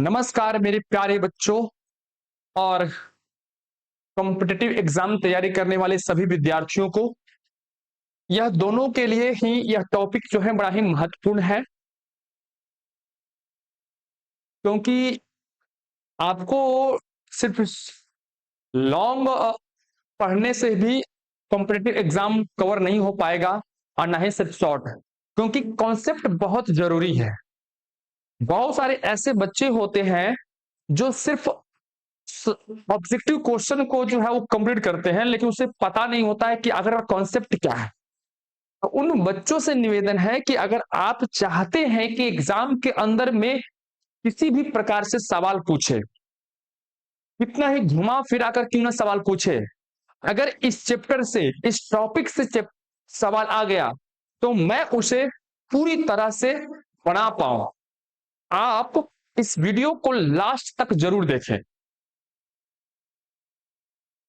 नमस्कार मेरे प्यारे बच्चों और कॉम्पिटिटिव एग्जाम तैयारी करने वाले सभी विद्यार्थियों को। यह दोनों के लिए ही यह टॉपिक जो है बड़ा ही महत्वपूर्ण है, क्योंकि आपको सिर्फ लॉन्ग पढ़ने से भी कॉम्पिटिटिव एग्जाम कवर नहीं हो पाएगा और ना ही सिर्फ शॉर्ट, क्योंकि कॉन्सेप्ट बहुत जरूरी है। बहुत सारे ऐसे बच्चे होते हैं जो सिर्फ ऑब्जेक्टिव क्वेश्चन को जो है वो कंप्लीट करते हैं, लेकिन उसे पता नहीं होता है कि अगर कॉन्सेप्ट क्या है। तो उन बच्चों से निवेदन है कि अगर आप चाहते हैं कि एग्जाम के अंदर में किसी भी प्रकार से सवाल पूछे, कितना ही घुमा फिरा कर क्यों ना सवाल पूछे, अगर इस चैप्टर से, इस टॉपिक से सवाल आ गया तो मैं उसे पूरी तरह से पढ़ा पाऊं। आप इस वीडियो को लास्ट तक जरूर देखें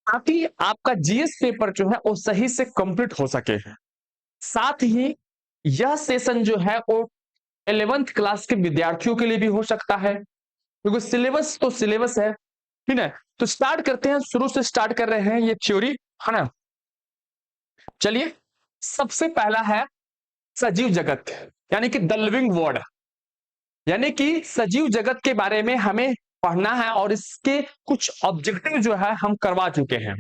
ताकि आपका जीएस पेपर जो है वो सही से कंप्लीट हो सके। साथ ही यह सेशन जो है वो 11th क्लास के विद्यार्थियों के लिए भी हो सकता है, क्योंकि सिलेबस तो सिलेबस है, ठीक है। तो स्टार्ट करते हैं, शुरू से स्टार्ट कर रहे हैं ये थ्योरी, है ना। चलिए, सबसे पहला है सजीव जगत, यानी कि द लिविंग वर्ल्ड, यानी कि सजीव जगत के बारे में हमें पढ़ना है और इसके कुछ ऑब्जेक्टिव जो है हम करवा चुके हैं।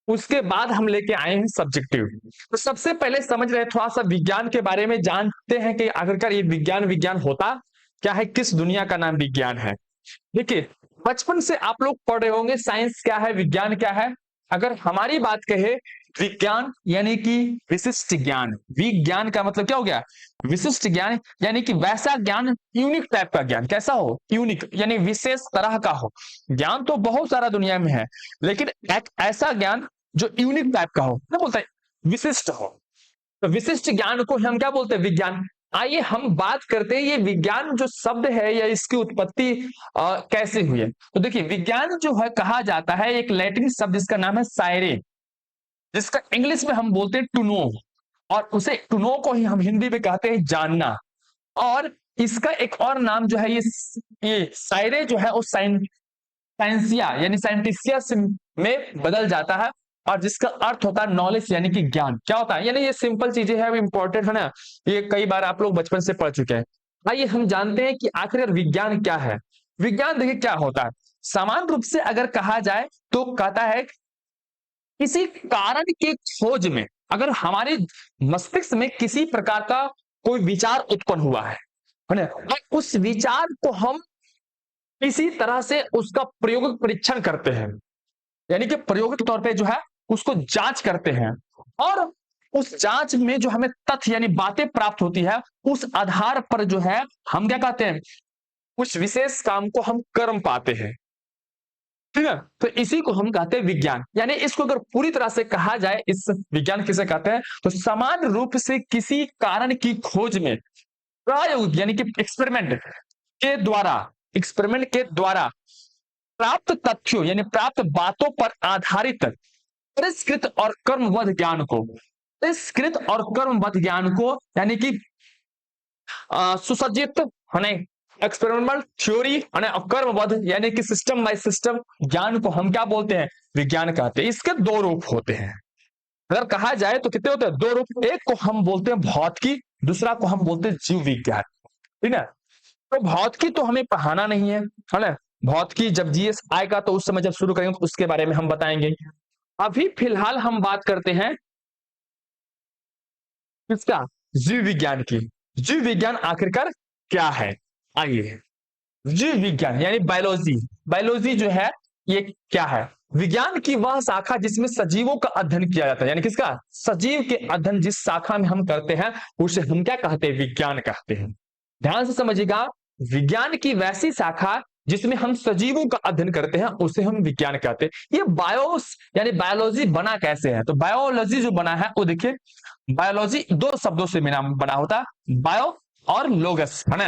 उसके बाद हम लेके आए हैं सब्जेक्टिव। तो सबसे पहले समझ रहे थोड़ा सा विज्ञान के बारे में, जानते हैं कि आखिरकार ये विज्ञान विज्ञान होता क्या है, किस दुनिया का नाम विज्ञान है। देखिए, बचपन से आप लोग पढ़ रहे होंगे साइंस क्या है, विज्ञान क्या है। अगर हमारी बात कहे, विज्ञान यानी कि विशिष्ट ज्ञान। विज्ञान का मतलब क्या हो गया, विशिष्ट ज्ञान, यानी कि वैसा ज्ञान, यूनिक टाइप का ज्ञान। कैसा हो, यूनिक, यानी विशेष तरह का हो। ज्ञान तो बहुत सारा दुनिया में है, लेकिन एक ऐसा ज्ञान जो यूनिक टाइप का हो, क्या बोलते हैं, विशिष्ट हो। तो विशिष्ट ज्ञान को हम क्या बोलते हैं, विज्ञान। आइए हम बात करते हैं ये विज्ञान जो शब्द है या इसकी उत्पत्ति कैसे हुई है। तो देखिए, विज्ञान जो है कहा जाता है एक लैटिन शब्द जिसका नाम है साइरे, जिसका इंग्लिश में हम बोलते हैं टू नो, और उसे टू नो को ही हम हिंदी में कहते हैं जानना। और इसका एक और नाम जो है ये साइरे जो है वो साइंसिया यानी साइंटिसिया में बदल जाता है, और जिसका अर्थ होता है नॉलेज यानी कि ज्ञान। क्या होता है, यानी ये सिंपल चीजें हैं, इंपॉर्टेंट है ना, ये कई बार आप लोग बचपन से पढ़ चुके हैं। आइए हम जानते हैं कि आखिर विज्ञान क्या है। विज्ञान देखिए क्या होता है, सामान्य रूप से अगर कहा जाए तो कहता है किसी कारण के खोज में, अगर हमारे मस्तिष्क में किसी प्रकार का कोई विचार उत्पन्न हुआ है ना, और उस विचार को हम इसी तरह से उसका प्रयोगिक परीक्षण करते हैं, यानी कि प्रयोगिक तौर पे जो है उसको जांच करते हैं, और उस जांच में जो हमें तथ्य यानी बातें प्राप्त होती है, उस आधार पर जो है हम क्या कहते हैं, उस विशेष काम को हम कर्म पाते हैं, ठीक है। तो इसी को हम कहते हैं विज्ञान। यानी इसको अगर पूरी तरह से कहा जाए, इस विज्ञान किसे कहते हैं, तो समान रूप से किसी कारण की खोज में प्रायोग यानी कि एक्सपेरिमेंट के द्वारा प्राप्त तथ्यों यानी प्राप्त बातों पर आधारित परिष्कृत और कर्मबद्ध ज्ञान को, परिष्कृत और कर्मबद्ध ज्ञान को, यानी कि सुसज्जित होने एक्सपेरिमेंटल थ्योरी और कर्मबद्ध यानी कि सिस्टम बाय सिस्टम ज्ञान को हम क्या बोलते हैं, विज्ञान कहते हैं। इसके दो रूप होते हैं, अगर कहा जाए तो कितने होते हैं, दो रूप। एक को हम बोलते हैं भौतिकी, दूसरा को हम बोलते हैं जीव विज्ञान, ठीक है। तो भौतिकी तो हमें पढ़ाना नहीं है ना, भौतिकी जब जीएस आएगा तो उस समय जब शुरू करेंगे तो उसके बारे में हम बताएंगे। अभी फिलहाल हम बात करते हैं किसका, जीव विज्ञान की। जीव विज्ञान आखिरकार क्या है, आइए। जीव विज्ञान यानी बायोलॉजी, बायोलॉजी जो है ये क्या है, विज्ञान की वह शाखा जिसमें सजीवों का अध्ययन किया जाता है, यानी किसका, सजीव के अध्ययन जिस शाखा में हम करते हैं उसे हम क्या कहते हैं, विज्ञान कहते हैं। ध्यान से समझिएगा, विज्ञान की वैसी शाखा जिसमें हम सजीवों का अध्ययन करते हैं उसे हम विज्ञान कहते हैं। ये बायोस यानी बायोलॉजी बना कैसे है, तो बायोलॉजी जो बना है वो देखिए, बायोलॉजी दो शब्दों से बना होता है, बायो और लोगस, है ना।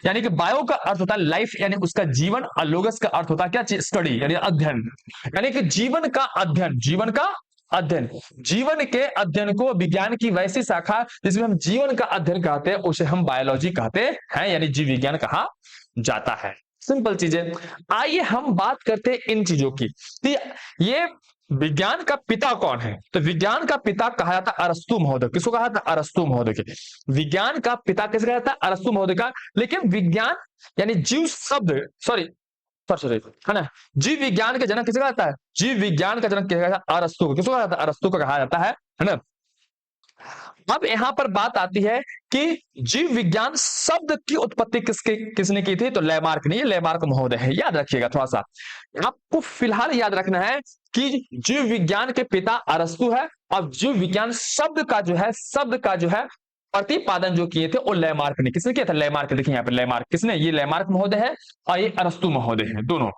यानी कि बायो का अर्थ होता है लाइफ यानी उसका जीवन, और लोगस का अर्थ होता है क्या, स्टडी यानी अध्ययन, यानी कि जीवन का अध्ययन, जीवन का अध्ययन। जीवन के अध्ययन को विज्ञान की वैसी शाखा जिसमें हम जीवन का अध्ययन कहते हैं उसे हम बायोलॉजी कहते हैं, यानी जीव विज्ञान कहा जाता है। सिंपल चीजें। आइए हम बात करते हैं इन चीजों की। तो ये विज्ञान का पिता कौन है? तो विज्ञान का पिता कहा जाता है अरस्तु महोदय। किसको कहा जाता है? अरस्तु महोदय के। विज्ञान का पिता किसे कहा जाता है? अरस्तु महोदय का। लेकिन विज्ञान यानी जीव शब्द, सॉरी सॉरी सॉरी, है ना, जीव विज्ञान के जनक किसे कहा जाता है? जीव विज्ञान का जनक किसे कहा जाता है? अरस्तु को। किसको कहा जाता है? अरस्तु को कहा जाता है ना। अब यहां पर बात आती है कि जीव विज्ञान शब्द की उत्पत्ति किसने की थी? तो लैमार्क ने। ये लैमार्क महोदय है, याद रखिएगा थोड़ा सा। आपको फिलहाल याद रखना है कि जीव विज्ञान के पिता अरस्तु है, और जीव विज्ञान शब्द का जो है प्रतिपादन जो किए थे वो लैमार्क ने। किसने किया था? लैमार्क। देखिए यहाँ पे लैमार्क किसने? ये लैमार्क महोदय है और ये अरस्तु महोदय है, दोनों।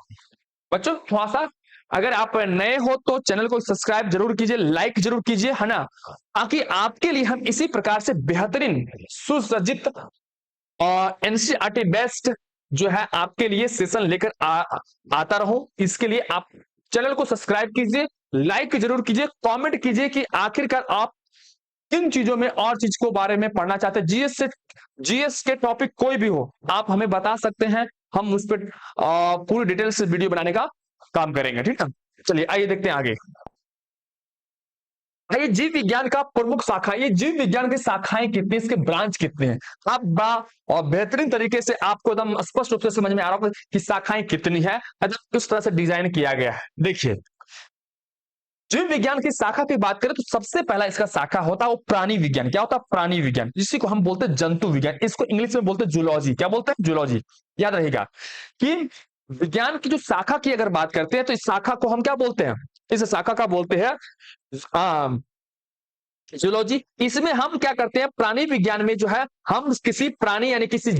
बच्चों थोड़ा सा अगर आप नए हो तो चैनल को सब्सक्राइब जरूर कीजिए, लाइक जरूर कीजिए, है ना, ताकि आपके लिए हम इसी प्रकार से बेहतरीन सुसज्जित और एनसीईआरटी बेस्ट जो है आपके लिए सेशन लेकर आता रहूं। इसके लिए आप चैनल को सब्सक्राइब कीजिए, लाइक जरूर कीजिए, कमेंट कीजिए कि आखिरकार आप किन चीजों में और चीज को बारे में पढ़ना चाहते हैं। जीएस के टॉपिक कोई भी हो आप हमें बता सकते हैं, हम उस पर पूरी डिटेल से वीडियो बनाने का काम करेंगे, ठीक है। चलिए आइए देखते हैं आगे। ये जीव विज्ञान का प्रमुख शाखा, ये जीव विज्ञान की शाखाएं कितनी, इसके ब्रांच कितने हैं, आप बड़ा और बेहतरीन तरीके से आपको एकदम स्पष्ट रूप से समझ में आ रहा है कि शाखाएं कितनी है, किस तरह से डिजाइन किया गया है। देखिए जीव विज्ञान की शाखा की बात करें तो सबसे पहला इसका शाखा होता है वो प्राणी विज्ञान। क्या होता है? प्राणी विज्ञान, जिसी को हम बोलते हैं जंतु विज्ञान। इसको इंग्लिश में बोलते हैं जूलॉजी। क्या बोलते हैं? जूलॉजी। याद रहेगा कि विज्ञान की जो शाखा की अगर बात करते हैं तो इस शाखा को हम क्या बोलते हैं? इस शाखा का बोलते हैं जूलॉजी। इसमें हम क्या करते हैं? प्राणी विज्ञान में जो है हम किसी प्राणी यानी किसी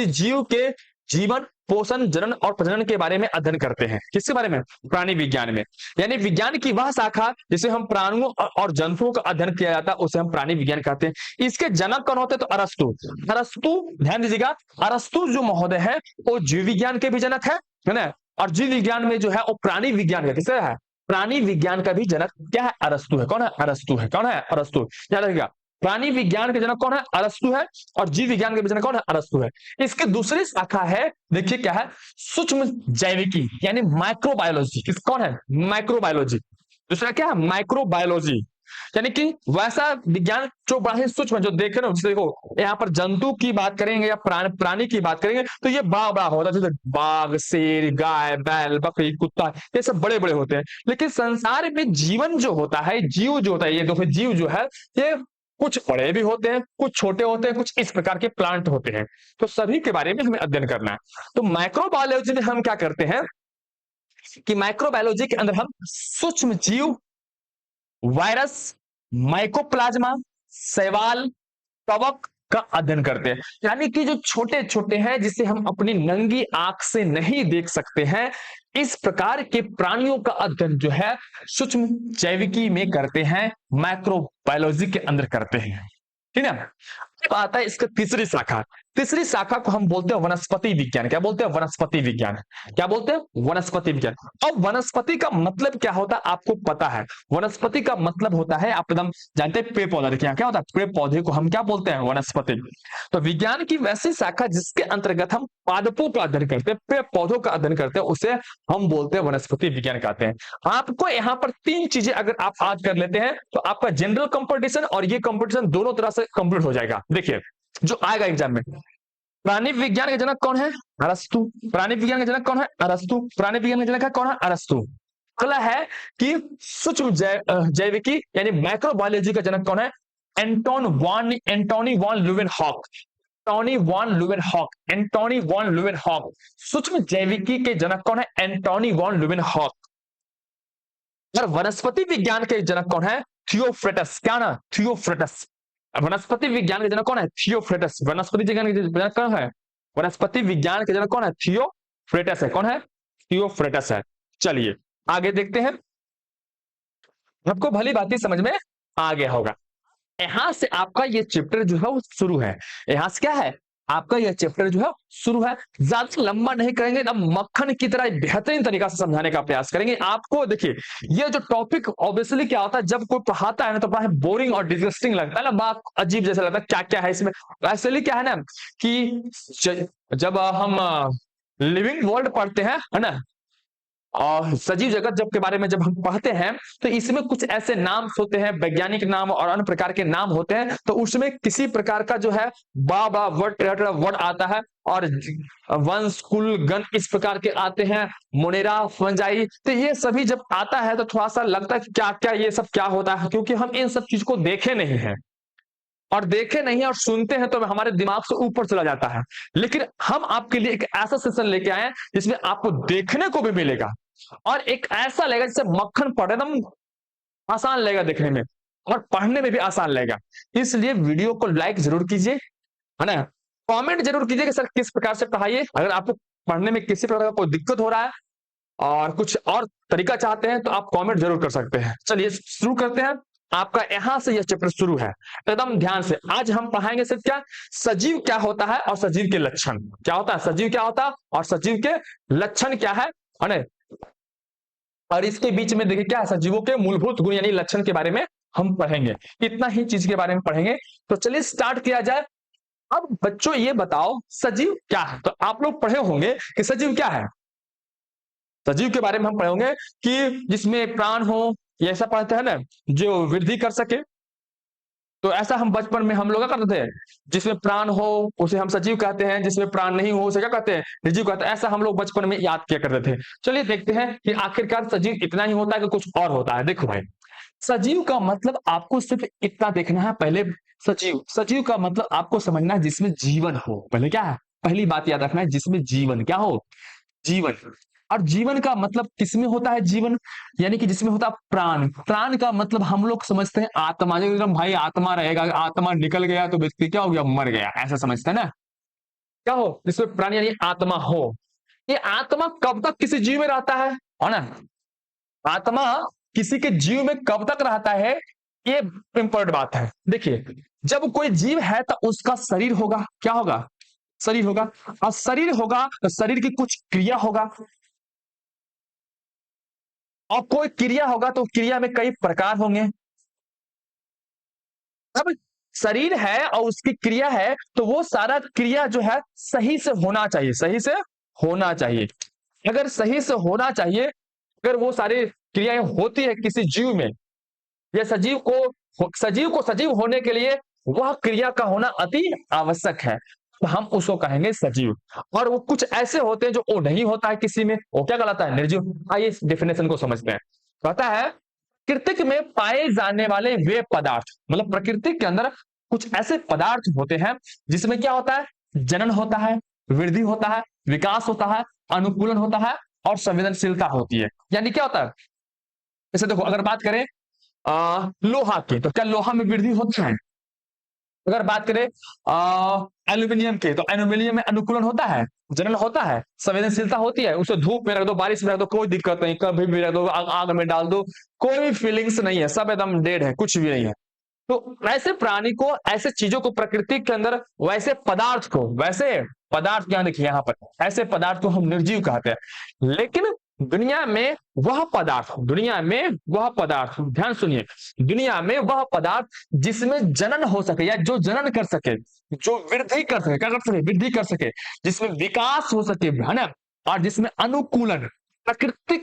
जीव के जीवन, पोषण, जनन और प्रजनन के बारे में अध्ययन करते हैं। किसके बारे में? प्राणी विज्ञान में। यानी विज्ञान की वह शाखा जिसे हम प्राणियों और जंतुओं का अध्ययन किया जाता है उसे हम प्राणी विज्ञान कहते हैं। इसके जनक कौन होते हैं? तो अरस्तु। अरस्तु, ध्यान दीजिएगा, अरस्तु जो महोदय है वो जीव विज्ञान के भी जनक है ना, और जीव विज्ञान में जो है वो प्राणी विज्ञान का किसे है? प्राणी विज्ञान का भी जनक क्या है? अरस्तु है। कौन है? अरस्तु है। कौन है? अरस्तु। याद रखिएगा, प्राणी विज्ञान के जनक कौन है? अरस्तु है, और जीव विज्ञान के भी जनक कौन है? अरस्तु है। इसकी दूसरी शाखा है, देखिए क्या है? सूक्ष्म जैविकी यानी माइक्रोबायोलॉजी। कौन है? माइक्रोबायोलॉजी। दूसरा क्या है? माइक्रोबायोलॉजी, यानी कि वैसा विज्ञान जो बड़ा ही सूक्ष्म, जो देख रहे हो, जैसे देखो यहाँ पर जंतु की बात करेंगे या प्राणी की बात करेंगे तो ये बड़ा बड़ा होता है, जैसे बाघ, शेर, गाय, बैल, बकरी, कुत्ता, ये सब बड़े बड़े होते हैं। लेकिन संसार में जीवन जो होता है, जीव जो होता है, ये देखो जीव जो है ये कुछ बड़े भी होते हैं, कुछ छोटे होते हैं, कुछ इस प्रकार के प्लांट होते हैं। तो सभी के बारे में हमें अध्ययन करना है। तो माइक्रोबायोलॉजी में हम क्या करते हैं कि माइक्रोबायोलॉजी के अंदर हम सूक्ष्म जीव, वायरस, माइकोप्लाज्मा, शैवाल, कवक का अध्ययन करते हैं। यानी कि जो छोटे छोटे हैं जिसे हम अपनी नंगी आंख से नहीं देख सकते हैं, इस प्रकार के प्राणियों का अध्ययन जो है सूक्ष्म जैविकी में करते हैं, माइक्रोबायोलॉजी के अंदर करते हैं, ठीक है। अब आता है इसका तीसरी शाखा। तीसरी शाखा को हम बोलते हैं वनस्पति विज्ञान। क्या बोलते हैं? वनस्पति विज्ञान। क्या बोलते हैं? वनस्पति विज्ञान। अब वनस्पति का मतलब क्या होता है आपको पता है? वनस्पति का मतलब होता है, आप एकदम जानते हैं, पेड़ पौधा। देखिए क्या होता है? पेड़ पौधे को हम क्या बोलते हैं? वनस्पति। तो विज्ञान की वैसी शाखा जिसके अंतर्गत हम पादपों का अध्ययन करते हैं, पेड़ पौधों का अध्ययन करते हैं, उसे हम बोलते हैं वनस्पति विज्ञान कहते हैं। आपको यहाँ पर तीन चीजें अगर आप आज कर लेते हैं तो आपका जनरल कंपटीशन और ये कंपटीशन दोनों तरह से कंप्लीट हो जाएगा। देखिए जो आएगा एग्जाम में, प्राणी विज्ञान के जनक कौन है? अरस्तु। प्राणी विज्ञान के जनक कौन है? अरस्तु। प्राणी विज्ञान के जनक कौन है? अरस्तु। अगला है कि सूक्ष्म जैविकी यानी माइक्रोबायोलॉजी का जनक कौन है? Antony von Leeuwenhoek. Antony von Leeuwenhoek. सूक्ष्म जैविकी के जनक कौन है? Antony von Leeuwenhoek. और वनस्पति विज्ञान के जनक कौन है? थियोफ्रेटस। क्या ना? थियोफ्रेटस। वनस्पति विज्ञान के जनक कौन है? थियोफ्रेटस। वनस्पति विज्ञान के जनक कौन है? वनस्पति विज्ञान के जनक कौन है? थियोफ्रेटस है। कौन है? थियोफ्रेटस है। चलिए आगे देखते हैं, आपको भली बात समझ में आ गया होगा। यहां से आपका ये चैप्टर जो है वो शुरू है। यहां से क्या है? आपका यह चैप्टर जो है शुरू है। ज्यादा लंबा नहीं करेंगे, अब मक्खन की तरह बेहतरीन तरीका से समझाने का प्रयास करेंगे आपको। देखिए ये जो टॉपिक ऑब्वियसली क्या होता है, जब कोई पढ़ाता है ना तो बड़ा बोरिंग और डिस्गस्टिंग लगता है ना, बड़ा अजीब जैसा लगता है, क्या क्या है इसमें। एक्चुअली क्या है ना कि जब हम लिविंग वर्ल्ड पढ़ते हैं, है ना, और सजीव जगत जब के बारे में जब हम पढ़ते हैं तो इसमें कुछ ऐसे नाम होते हैं, वैज्ञानिक नाम और अन्य प्रकार के नाम होते हैं, तो उसमें किसी प्रकार का जो है बा वर्ड आता है, और वंश कुल गण इस प्रकार के आते हैं, मोनेरा फंजाई, तो ये सभी जब आता है तो थोड़ा सा लगता है कि क्या क्या ये सब क्या होता है, क्योंकि हम इन सब चीज को देखे नहीं है, और देखे नहीं है और सुनते हैं तो हमारे दिमाग से ऊपर चला जाता है। लेकिन हम आपके लिए एक ऐसा सेशन लेके आए हैं जिसमें आपको देखने को भी मिलेगा, और एक ऐसा लगेगा जैसे मक्खन पड़े, एकदम आसान लगेगा देखने में और पढ़ने में भी आसान लगेगा। इसलिए वीडियो को लाइक जरूर कीजिए, है ना, कमेंट जरूर कीजिए कि सर किस प्रकार से पढ़ाइए। अगर आपको पढ़ने में किसी प्रकार का कोई दिक्कत हो रहा है और कुछ और तरीका चाहते हैं तो आप कमेंट जरूर कर सकते हैं। चलिए शुरू करते हैं। आपका यहां से यह चैप्टर शुरू है, एकदम ध्यान से। आज हम पढ़ाएंगे सिर्फ क्या, सजीव क्या होता है और सजीव के लक्षण क्या होता है, सजीव क्या होता है और सजीव के लक्षण क्या है ना, और इसके बीच में देखिए क्या है, सजीवों के मूलभूत गुण यानी लक्षण के बारे में हम पढ़ेंगे, इतना ही चीज के बारे में पढ़ेंगे। तो चलिए स्टार्ट किया जाए। अब बच्चों ये बताओ सजीव क्या है, तो आप लोग पढ़े होंगे कि सजीव क्या है। सजीव के बारे में हम पढ़े होंगे कि जिसमें प्राण हो, ये ऐसा पढ़ते हैं ना, जो वृद्धि कर सके, तो ऐसा हम बचपन में हम लोग क्या करते थे, जिसमें प्राण हो उसे हम सजीव कहते हैं, जिसमें प्राण नहीं हो उसे क्या कहते हैं, निर्जीव कहते हैं। ऐसा हम लोग बचपन में याद किया करते थे। चलिए देखते हैं कि आखिरकार सजीव इतना ही होता है कि कुछ और होता है। देखो भाई, सजीव का मतलब आपको सिर्फ इतना देखना है। पहले सजीव, सजीव का मतलब आपको समझना है जिसमें जीवन हो। पहले क्या है, पहली बात याद रखना है, जिसमें जीवन क्या हो, जीवन। और जीवन का मतलब किसमें होता है, जीवन यानी कि जिसमें होता है प्राण। प्राण का मतलब हम लोग समझते हैं आत्मा, जो एकदम भाई आत्मा रहेगा, आत्मा निकल गया तो व्यक्ति क्या हो गया, मर गया, ऐसा समझते हैं ना। क्या हो, जिसमें प्राण यानी आत्मा हो। ये आत्मा कब तक किसी जीव में रहता है ना, आत्मा किसी के जीव में कब तक रहता है, ये इंपॉर्टेंट बात है। देखिए जब कोई जीव है तो उसका शरीर होगा, क्या होगा, शरीर होगा, और शरीर होगा तो शरीर की कुछ क्रिया होगा, और कोई क्रिया होगा तो क्रिया में कई प्रकार होंगे। अब शरीर है और उसकी क्रिया है तो वो सारा क्रिया जो है सही से होना चाहिए, सही से होना चाहिए। अगर सही से होना चाहिए, अगर वो सारी क्रियाएं होती है किसी जीव में, या सजीव को सजीव होने के लिए वह क्रिया का होना अति आवश्यक है, तो हम उसको कहेंगे सजीव। और वो कुछ ऐसे होते हैं जो वो नहीं होता है किसी में, वो क्या कहलाता है, निर्जीव। आइए इस डेफिनेशन को समझते हैं। कहता है प्रकृति में पाए जाने वाले वे पदार्थ, मतलब प्रकृति के अंदर कुछ ऐसे पदार्थ होते हैं जिसमें क्या होता है, जनन होता है, वृद्धि होता है, विकास होता है, अनुकूलन होता है और संवेदनशीलता होती है। यानी क्या होता है, जैसे देखो अगर बात करें लोहा की, तो क्या लोहा में वृद्धि होती है। अगर बात करें एल्यूमिनियम की, तो एल्यूमिनियम में अनुकूलन होता है, जनन होता है, संवेदनशीलता होती है। उसे धूप में रख दो, बारिश में रख दो, कोई दिक्कत नहीं, कभी भी रख दो, आग में डाल दो, कोई फीलिंग्स नहीं है, सब एकदम डेड है, कुछ भी नहीं है। तो ऐसे प्राणी को, ऐसे चीजों को प्रकृति के अंदर, वैसे पदार्थ क्या देखिए यहाँ पर, ऐसे पदार्थ को हम निर्जीव कहते हैं। लेकिन दुनिया में वह पदार्थ, ध्यान सुनिए, दुनिया में वह पदार्थ जिसमें जनन हो सके, या जो जनन कर सके, जो वृद्धि कर सके, क्या कर सके, वृद्धि कर सके, जिसमें विकास हो सके, है ना, और जिसमें अनुकूलन, प्रकृति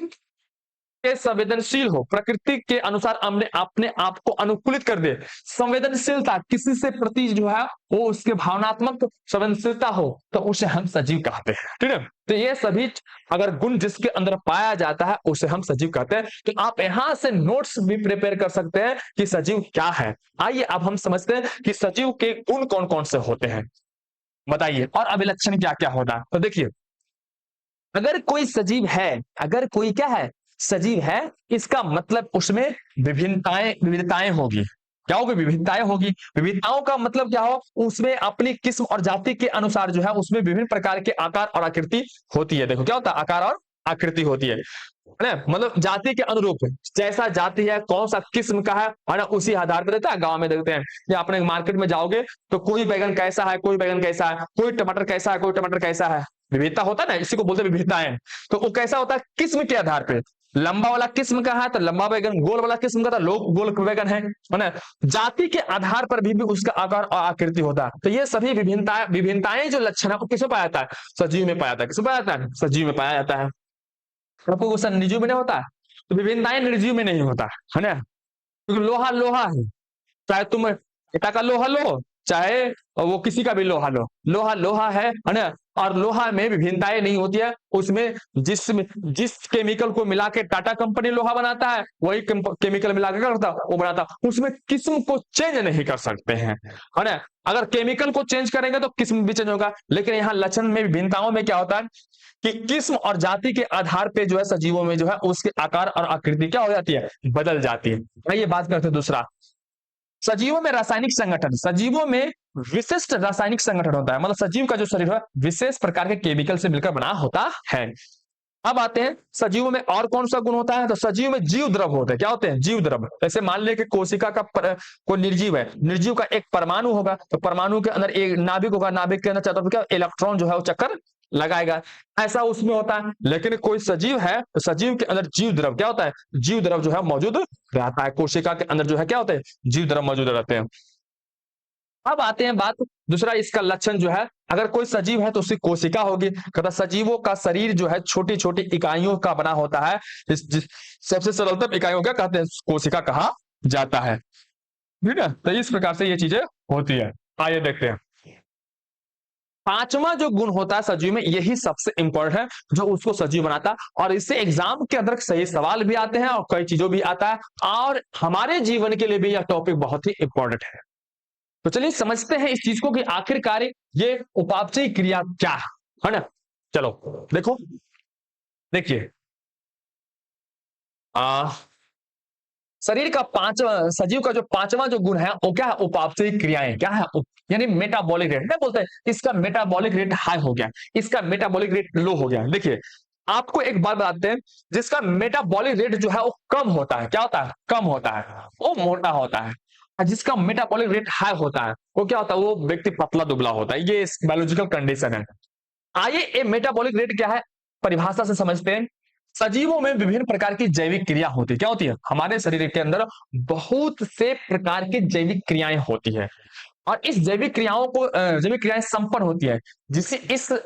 के संवेदनशील हो, प्रकृति के अनुसार हमने अपने आप को अनुकूलित कर दे, संवेदनशीलता किसी से प्रति जो है वो उसके भावनात्मक संवेदनशीलता हो, तो उसे हम सजीव कहते हैं। ठीक है, तो ये सभी अगर गुण जिसके अंदर पाया जाता है उसे हम सजीव कहते हैं। तो आप यहां से नोट्स भी प्रिपेयर कर सकते हैं कि सजीव क्या है। आइए अब हम समझते हैं कि सजीव के गुण कौन कौन से होते हैं, बताइए, और अभिलक्षण क्या क्या होता है। तो देखिए अगर कोई सजीव है, अगर कोई क्या है, सजीव है, इसका मतलब उसमें विविधताएं होगी। क्या होगी, विविधताएं होगी। विविधताओं का मतलब क्या हो, उसमें अपनी किस्म और जाति के अनुसार जो है उसमें विभिन्न प्रकार के आकार और आकृति होती है। देखो क्या होता है, आकार और आकृति होती है ना, मतलब जाति के अनुरूप जैसा जाति है, कौन सा किस्म का है ना, उसी आधार पर देता है। गांव में देखते हैं या अपने मार्केट में जाओगे तो कोई बैगन कैसा है, कोई बैगन कैसा है, कोई टमाटर कैसा है, कोई टमाटर कैसा है, विविधता होता है ना, इसी को बोलते हैं विविधताएं। तो वो कैसा होता है, किस्म के आधार पे। लंबा वाला किस्म का है तो लंबा बैगन, गोल वाला किस्म का तो गोल बैगन है ना। जाति के आधार पर भी उसका आकार और आकृति होता है। तो ये सभी विभिन्नताएं जो लक्षण है वो किसमें पाया जाता है, सजीव में पाया जाता है। किसमें पाया जाता है, सजीव में पाया जाता है। आपको क्वेश्चन निर्जीव में नहीं होता, तो विभिन्नताएं निर्जीव में नहीं होता है ना, क्योंकि लोहा लोहा है, चाहे तुम ईटा का लोहा लो, चाहे वो किसी का भी लोहा लो, लोहा लोहा है ना। और लोहा में विभिन्नताएं नहीं होती है, उसमें जिस केमिकल को मिला के टाटा कंपनी लोहा बनाता है, वही केमिकल मिला के करता वो बनाता, उसमें किस्म को चेंज नहीं कर सकते हैं, है ना। अगर केमिकल को चेंज करेंगे तो किस्म भी चेंज होगा, लेकिन यहाँ लक्षण में विभिन्नताओं में क्या होता है कि किस्म और जाति के आधार पे जो है सजीवों में जो है उसके आकार और आकृति क्या हो जाती है, बदल जाती है। आइए बात करते हैं दूसरा, सजीवों में रासायनिक संगठन। सजीवों में विशिष्ट रासायनिक संगठन होता है, मतलब सजीव का जो शरीर है विशेष प्रकार के केमिकल से मिलकर बना होता है। अब आते हैं सजीवों में और कौन सा गुण होता है, तो सजीव में जीव द्रव होते हैं। क्या होते हैं, जीव द्रव। जैसे मान लें कि कोशिका का कोई निर्जीव है, निर्जीव का एक परमाणु होगा, तो परमाणु के अंदर एक नाभिक होगा, नाभिक के अंदर चारों तरफ क्या इलेक्ट्रॉन जो है वो चक्कर लगाएगा, ऐसा उसमें होता है। लेकिन कोई सजीव है तो सजीव के अंदर जीव द्रव क्या होता है, जीव द्रव जो है मौजूद रहता है। कोशिका के अंदर जो है क्या होता है, जीव द्रव मौजूद रहते हैं। अब आते हैं बात दूसरा, इसका लक्षण जो है, अगर कोई सजीव है तो उसकी कोशिका होगी। कहता सजीवों का शरीर जो है छोटी छोटी इकाइयों का बना होता है, सबसे सरलतम इकाइयों क्या कहते हैं, कोशिका कहा जाता है। ठीक है, तो इस प्रकार से ये चीजें होती है। आइए देखते हैं पांचवा जो गुण होता है सजीव में, यही सबसे इंपॉर्टेंट है जो उसको सजीव बनाता है। और इससे एग्जाम के अंदर सही सवाल भी आते हैं और कई चीजों भी आता है, और हमारे जीवन के लिए भी यह टॉपिक बहुत ही इंपॉर्टेंट है। तो चलिए समझते हैं इस चीज को कि आखिरकार ये उपापचयी क्रिया क्या है ना। चलो देखो, देखिए शरीर का पांचवा, सजीव का जो पांचवा जो गुण है वो क्या है, उपापचयी क्रियाएं। क्या है, यानी मेटाबॉलिक रेट। क्या बोलते हैं, इसका मेटाबॉलिक रेट हाई हो गया, इसका मेटाबॉलिक रेट लो हो गया। देखिए आपको एक बात बताते हैं, जिसका मेटाबॉलिक रेट जो है वो कम होता है, क्या होता है, कम होता है, वो मोटा होता है। और जिसका मेटाबॉलिक रेट हाई होता है वो क्या होता है, वो व्यक्ति पतला दुबला होता है। ये बायोलॉजिकल कंडीशन है। आइए ये मेटाबॉलिक रेट क्या है, परिभाषा से समझते हैं। सजीवों में विभिन्न प्रकार की जैविक क्रिया होती है। क्या होती है, हमारे शरीर के अंदर बहुत से प्रकार की जैविक क्रियाएं होती है, और इस जैविक क्रियाओं को जैविक क्रियाएं संपन्न होती है, जिससे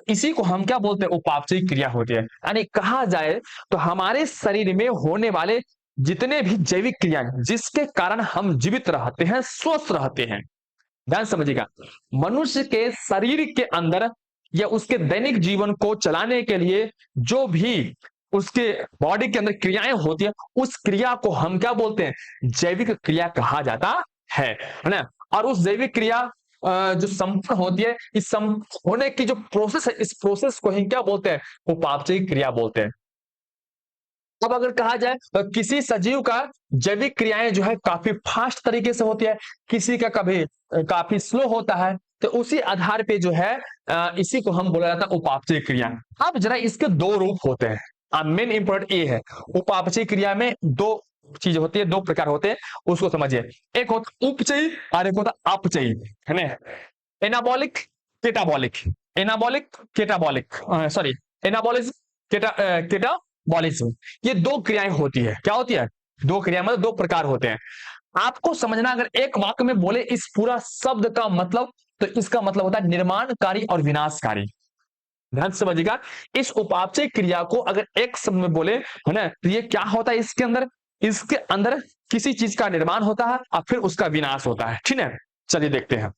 इसी को हम क्या बोलते हैं, उपापचयी क्रिया होती है। यानी कहा जाए तो हमारे शरीर में होने वाले जितने भी जैविक क्रियाएं जिसके कारण हम जीवित रहते हैं, स्वस्थ रहते हैं, ध्यान समझिएगा, मनुष्य के शरीर के अंदर या उसके दैनिक जीवन को चलाने के लिए जो भी उसके बॉडी के अंदर क्रियाएं होती है, उस क्रिया को हम क्या बोलते हैं, जैविक क्रिया कहा जाता है ना। और उस जैविक क्रिया जो संपन्न होती है, इस संपन्न होने की जो प्रोसेस है, इस प्रोसेस को ही क्या बोलते हैं, उपापचयी क्रिया बोलते हैं। अब अगर कहा जाए तो किसी सजीव का जैविक क्रियाएं जो है काफी फास्ट तरीके से होती है, किसी का कभी काफी स्लो होता है, तो उसी आधार पे जो है इसी को हम बोला जाता है उपापचयी क्रिया। अब जरा इसके दो रूप होते हैं, मेन इंपॉर्टेंट ये है, उपापचयी क्रिया में दो चीज होती है, दो प्रकार होते हैं, उसको समझिए। एक होता उपचयी और एक होता अपचयी, है ना। एनाबॉलिक केटाबॉलिक, एनाबॉलिक केटाबॉलिक, सॉरी एनाबॉलिज्म केटाबॉलिज्म, ये दो क्रियाएं होती है। क्या होती है, दो क्रिया, मतलब दो प्रकार होते हैं। आपको समझना, अगर एक वाक्य में बोले इस पूरा शब्द का मतलब, तो इसका मतलब होता है निर्माणकारी और विनाशकारी। ध्यान से समझिएगा, इस उपापचय क्रिया को अगर एक शब्द में बोले, है ना, तो ये क्या होता है, इसके अंदर किसी चीज का निर्माण होता है और फिर उसका विनाश होता है। ठीक है, चलिए देखते हैं।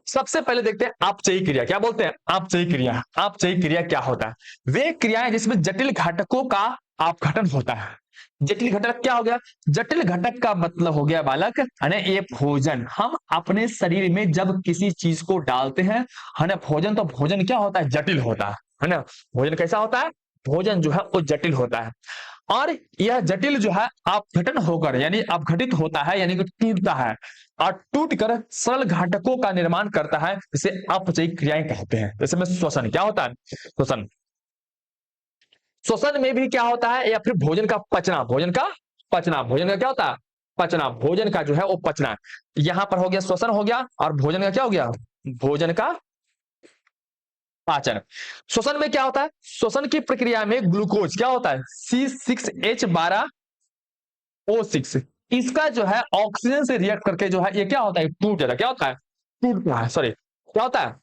सबसे पहले देखते हैं अपचयी क्रिया। क्या बोलते हैं, अपचयी क्रिया। अपचयी क्रिया क्या होता है, वे क्रियाएं जिसमें जटिल घटकों का अपघटन होता है। जटिल घटक क्या हो गया, जटिल घटक का मतलब हो गया बालक, है ना, ये भोजन। हम अपने शरीर में जब किसी चीज को डालते हैं, है ना, भोजन, तो भोजन क्या होता है, जटिल होता है ना। भोजन कैसा होता है, भोजन जो है वो जटिल होता है, और यह जटिल जो है अपघटन होकर, यानी अपघटित होता है, यानी कि टूटता है, और टूटकर सरल घटकों का निर्माण करता है, जिसे अपचयी क्रियाएं कहते हैं। जैसे में श्वसन, क्या होता है, श्वसन, श्वसन में भी क्या होता है, या फिर भोजन का पचना, भोजन का क्या होता है, पचना, भोजन का जो है वो पचना। यहां पर हो गया श्वसन हो गया, और भोजन का क्या हो गया, भोजन का पाचन। श्वसन में क्या होता है, श्वसन की प्रक्रिया में ग्लूकोज क्या होता है, C6H12O6, इसका जो है ऑक्सीजन से रिएक्ट करके जो है ये क्या होता है, टूट जाता है, क्या होता है, टूटता है, सॉरी क्या होता है,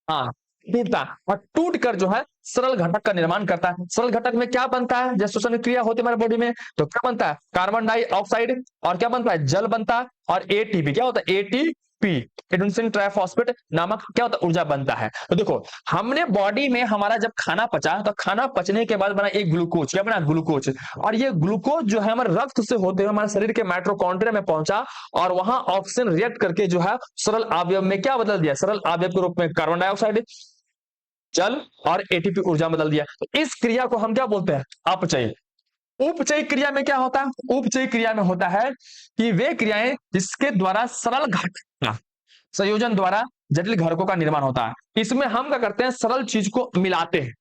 हाँ टूटता है, और टूट कर जो है सरल घटक का निर्माण करता है। सरल घटक में क्या बनता है, जब श्वसन क्रिया होती है हमारे बॉडी में, तो क्या बनता है, कार्बन डाइऑक्साइड, और क्या बनता है, जल बनता है, और एटीपी क्या होता है, एटीपी, एडेनोसिन ट्राइफॉस्फेट नामक क्या होता है, ऊर्जा बनता है। तो देखो हमने बॉडी में हमारा जब खाना पचा, तो खाना पचने के बाद बना एक ग्लूकोज, क्या बना, ग्लूकोज, और ये ग्लूकोज जो है हमारे रक्त से होते हुए हमारे शरीर के माइटोकॉन्ड्रिया में पहुंचा, और वहां ऑक्सीजन रिएक्ट करके जो है सरल अवयव में क्या बदल दिया, सरल अवयव के रूप में कार्बन डाइऑक्साइड, जल और एटीपी ऊर्जा बदल दिया। तो इस क्रिया को हम क्या बोलते हैं, अपचय। उपचय क्रिया में क्या होता है, उपचय क्रिया में होता है कि वे क्रियाएं जिसके द्वारा सरल घटक का संयोजन द्वारा जटिल घटकों का निर्माण होता है। इसमें हम क्या करते हैं, सरल चीज को मिलाते हैं,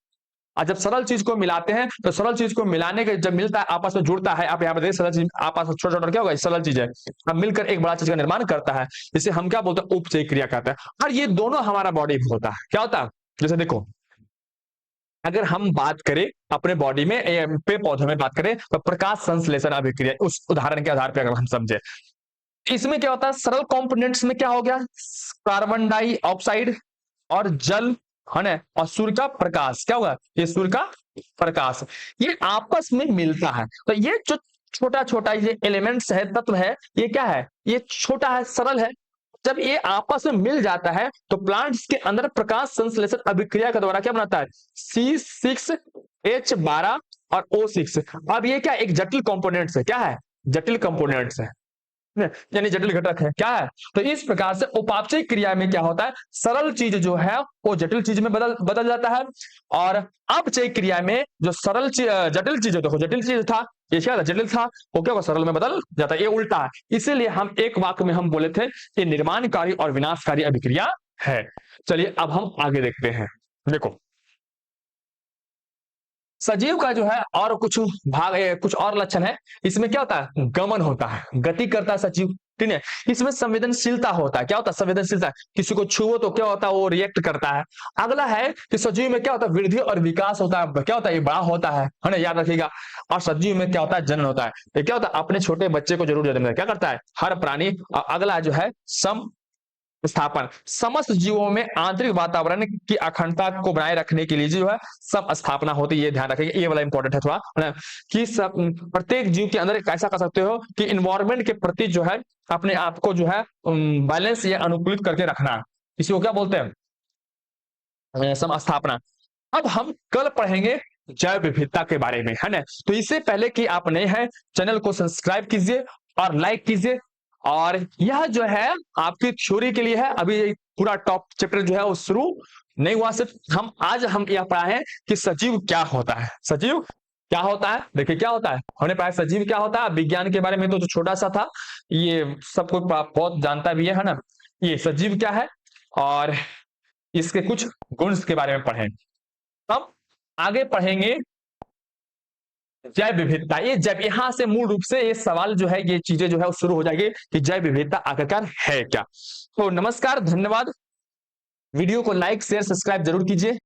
और जब सरल चीज को मिलाते हैं तो सरल चीज को मिलाने के जब मिलता है, आपस में जुड़ता है, आप यहाँ पे देखिए सरल चीज आपस में छोटा छोटा क्या होगा, सरल चीज है, अब मिलकर एक बड़ा चीज का निर्माण करता है, जिसे हम क्या बोलते हैं, उपचय क्रिया कहते हैं। और ये दोनों हमारा बॉडी में होता है, क्या होता है, जैसे देखो अगर हम बात करें अपने बॉडी में पे पौधों में बात करें, तो प्रकाश संश्लेषण अभिक्रिया, उस उदाहरण के आधार पर अगर हम समझे, इसमें क्या होता है, सरल कंपोनेंट्स में क्या हो गया, कार्बन डाइऑक्साइड और जल, है ना, और सूर्य का प्रकाश, क्या होगा, ये सूर्य का प्रकाश, ये आपस में मिलता है। तो ये जो छोटा छोटा ये एलिमेंट्स है, तत्व है, ये क्या है, ये छोटा है, सरल है। जब ये आपस में मिल जाता है तो प्लांट्स के अंदर प्रकाश संश्लेषण अभिक्रिया के द्वारा क्या बनाता है, C6H12 और O6। अब ये क्या एक जटिल कंपोनेंट्स है, क्या है, जटिल कंपोनेंट्स है, यानी जटिल घटक है, क्या है। तो इस प्रकार से उपापचय क्रिया में क्या होता है, सरल चीज जो है वो जटिल चीज में बदल जाता है, और अपचय क्रिया में जो सरल जटिल चीज, देखो जटिल चीज था, ये क्या था, जटिल था, वो क्या सरल में बदल जाता है, ये उल्टा है। इसीलिए हम एक वाक्य में हम बोले थे ये निर्माणकारी और विनाशकारी अभिक्रिया है। चलिए अब हम आगे देखते हैं। देखो सजीव का जो है और कुछ भाग, कुछ और लक्षण है, इसमें क्या होता है, गमन होता है, गति करता है सजीव, ठीक है। इसमें संवेदनशीलता होता है, क्या होता है, संवेदनशीलता, किसी को छुओ तो क्या होता है, वो रिएक्ट करता है। अगला है कि सजीव में क्या होता है, वृद्धि और विकास होता है, क्या होता है, ये बड़ा होता है ना, याद रखिएगा। और सजीव में क्या होता है, जनन होता है, ये क्या होता है, अपने छोटे बच्चे को जरूर जन्म देता है, क्या करता है हर प्राणी। और अगला जो है सम स्थापन, समस्त जीवों में आंतरिक वातावरण की अखंडता को बनाए रखने के लिए जो है सम स्थापना होती है, ये ध्यान रखिएगा, ये वाला इंपॉर्टेंट है थोड़ा, है ना, कि सब प्रत्येक जीव के अंदर ऐसा कर सकते हो कि इन्वायरमेंट के प्रति जो है अपने आप को जो है बैलेंस या अनुकूलित करके रखना, इसी को क्या बोलते हैं, सम स्थापना। अब हम कल पढ़ेंगे जैव विविधता के बारे में, है ना। तो इससे पहले कि आप नए हैं, चैनल को सब्सक्राइब कीजिए और लाइक कीजिए। और यह जो है आपकी थ्योरी के लिए है, अभी पूरा टॉप चैप्टर जो है वो शुरू नहीं हुआ, सिर्फ हम यह पढ़ा है कि सजीव क्या होता है, सजीव क्या होता है। देखिए क्या होता है, हमने पढ़ा सजीव क्या होता है, विज्ञान के बारे में तो छोटा सा था, ये सबको बहुत जानता भी है ना। ये सजीव क्या है और इसके कुछ गुण के बारे में पढ़ें। अब आगे पढ़ेंगे जैव विविधता। ये जब यहां से मूल रूप से ये सवाल जो है, ये चीजें जो है वो शुरू हो जाएगी कि जैव विविधता आखिरकार है क्या। तो नमस्कार, धन्यवाद। वीडियो को लाइक शेयर सब्सक्राइब जरूर कीजिए।